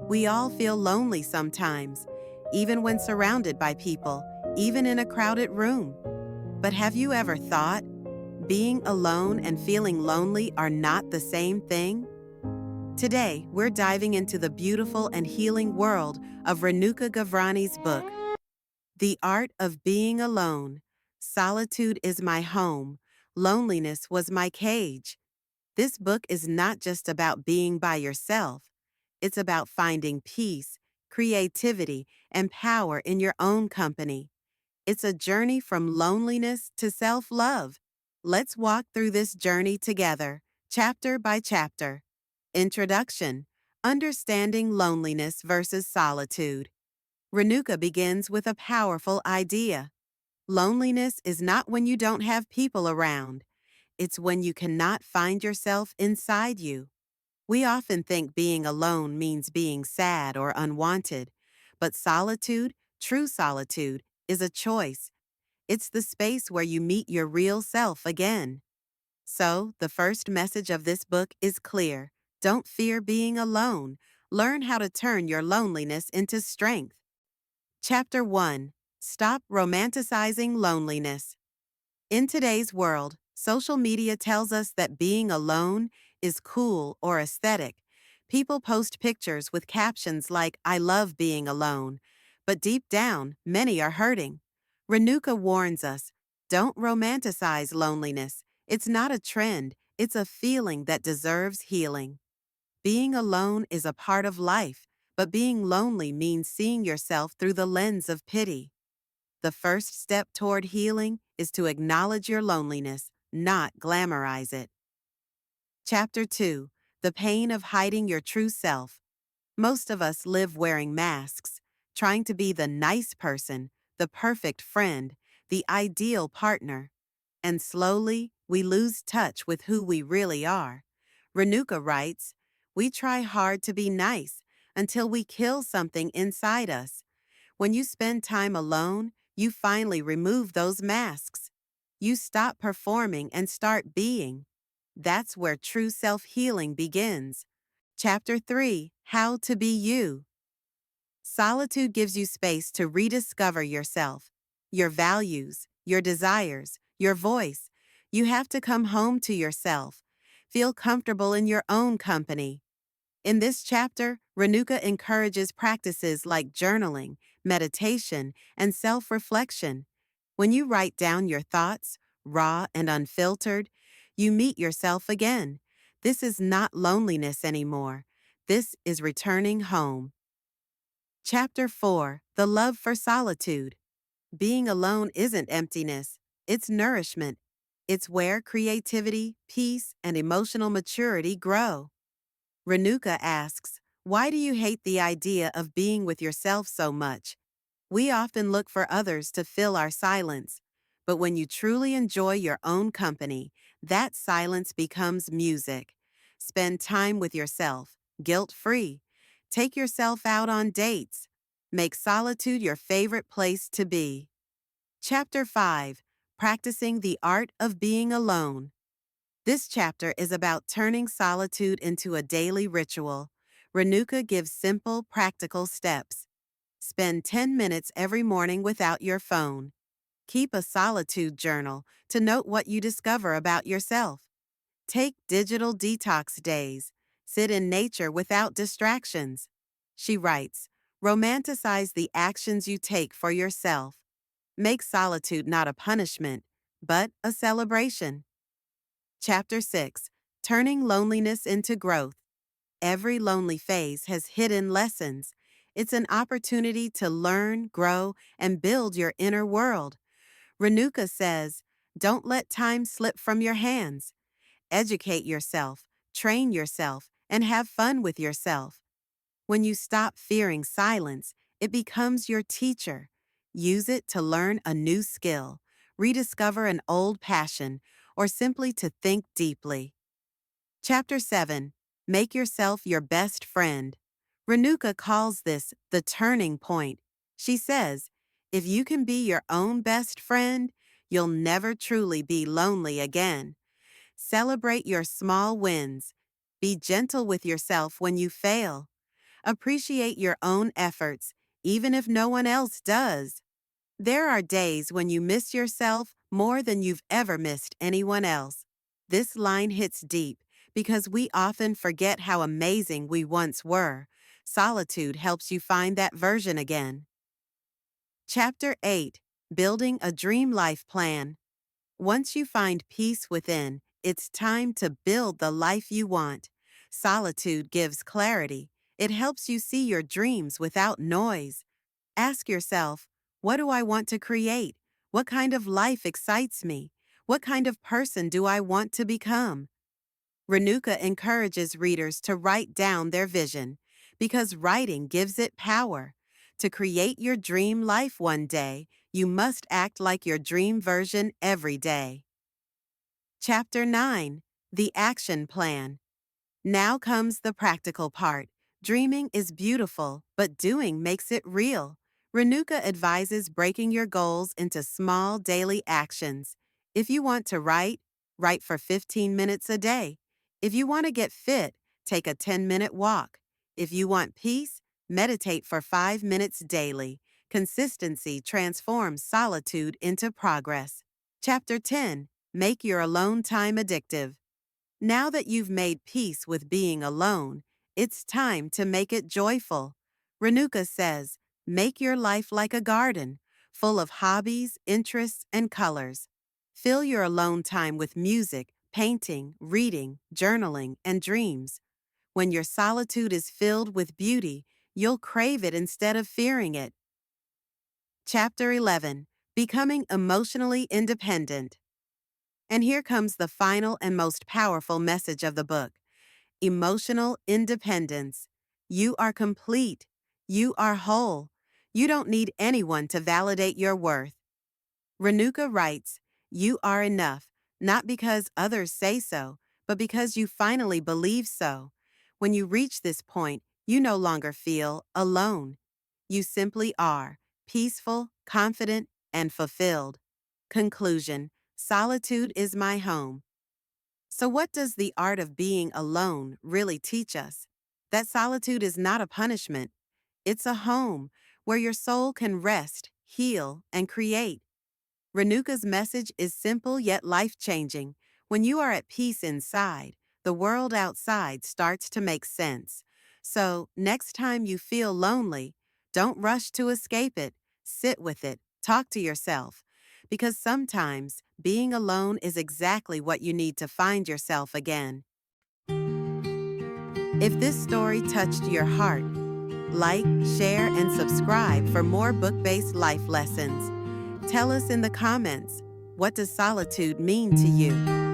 We all feel lonely sometimes, even when surrounded by people, even in a crowded room. But have you ever thought being alone and feeling lonely are not the same thing? Today, we're diving into the beautiful and healing world of Renuka Gavrani's book, The Art of Being Alone. Solitude is my home. Loneliness was my cage. This book is not just about being by yourself. It's about finding peace, creativity, and power in your own company. It's a journey from loneliness to self-love. Let's walk through this journey together, chapter by chapter. Introduction: Understanding loneliness versus solitude. Renuka begins with a powerful idea. Loneliness is not when you don't have people around. It's when you cannot find yourself inside you. We often think being alone means being sad or unwanted, but solitude, true solitude, is a choice. It's the space where you meet your real self again. So, the first message of this book is clear. Don't fear being alone. Learn how to turn your loneliness into strength. Chapter 1: Stop romanticizing loneliness. In today's world, social media tells us that being alone is cool or aesthetic. People post pictures with captions like, "I love being alone." But deep down, many are hurting. Renuka warns us, don't romanticize loneliness. It's not a trend, it's a feeling that deserves healing. Being alone is a part of life, but being lonely means seeing yourself through the lens of pity. The first step toward healing is to acknowledge your loneliness, not glamorize it. Chapter 2: The Pain of Hiding Your True Self. Most of us live wearing masks, trying to be the nice person, the perfect friend, the ideal partner. And slowly, we lose touch with who we really are. Renuka writes, "We try hard to be nice until we kill something inside us. When you spend time alone, you finally remove those masks. You stop performing and start being. That's where true self-healing begins." Chapter 3: How to Be You. Solitude gives you space to rediscover yourself, your values, your desires, your voice. You have to come home to yourself. Feel comfortable in your own company. In this chapter, Renuka encourages practices like journaling, meditation, and self-reflection. When you write down your thoughts, raw and unfiltered, you meet yourself again. This is not loneliness anymore. This is returning home. Chapter 4: The Love for Solitude. Being alone isn't emptiness, it's nourishment. It's where creativity, peace, and emotional maturity grow. Renuka asks, why do you hate the idea of being with yourself so much? We often look for others to fill our silence. But when you truly enjoy your own company, that silence becomes music. Spend time with yourself, guilt-free. Take yourself out on dates. Make solitude your favorite place to be. Chapter 5: Practicing the Art of Being Alone. This chapter is about turning solitude into a daily ritual. Renuka gives simple, practical steps. Spend 10 minutes every morning without your phone. Keep a solitude journal to note what you discover about yourself. Take digital detox days. Sit in nature without distractions. She writes, romanticize the actions you take for yourself. Make solitude not a punishment, but a celebration. Chapter 6: Turning Loneliness into Growth. Every lonely phase has hidden lessons. It's an opportunity to learn, grow, and build your inner world. Renuka says, don't let time slip from your hands. Educate yourself, train yourself, and have fun with yourself. When you stop fearing silence, it becomes your teacher. Use it to learn a new skill, rediscover an old passion, or simply to think deeply. Chapter 7: Make Yourself Your Best Friend. Renuka calls this the turning point. She says, if you can be your own best friend, you'll never truly be lonely again. Celebrate your small wins. Be gentle with yourself when you fail. Appreciate your own efforts, even if no one else does. There are days when you miss yourself more than you've ever missed anyone else. This line hits deep because we often forget how amazing we once were. Solitude helps you find that version again. Chapter 8. Building a Dream Life Plan. Once you find peace within, it's time to build the life you want. Solitude gives clarity. It helps you see your dreams without noise. Ask yourself, what do I want to create? What kind of life excites me? What kind of person do I want to become? Renuka encourages readers to write down their vision because writing gives it power. To create your dream life one day, you must act like your dream version every day. Chapter 9. The Action Plan. Now comes the practical part. Dreaming is beautiful, but doing makes it real. Renuka advises breaking your goals into small daily actions. If you want to write, write for 15 minutes a day. If you want to get fit, take a 10-minute walk. If you want peace, meditate for 5 minutes daily. Consistency transforms solitude into progress. Chapter 10. Make your alone time addictive. Now that you've made peace with being alone, it's time to make it joyful. Renuka says, make your life like a garden, full of hobbies, interests, and colors. Fill your alone time with music, painting, reading, journaling, and dreams. When your solitude is filled with beauty, you'll crave it instead of fearing it. Chapter 11. Becoming Emotionally Independent. And here comes the final and most powerful message of the book. Emotional independence. You are complete. You are whole. You don't need anyone to validate your worth. Renuka writes, you are enough, not because others say so, but because you finally believe so. When you reach this point, you no longer feel alone. You simply are, peaceful, confident, and fulfilled. Conclusion. Solitude is my home. So what does the art of being alone really teach us? That solitude is not a punishment. It's a home where your soul can rest, heal, and create. Renuka's message is simple yet life-changing. When you are at peace inside, the world outside starts to make sense. So, next time you feel lonely, don't rush to escape it. Sit with it. Talk to yourself. Because sometimes, being alone is exactly what you need to find yourself again. If this story touched your heart, like, share, and subscribe for more book-based life lessons. Tell us in the comments, what does solitude mean to you?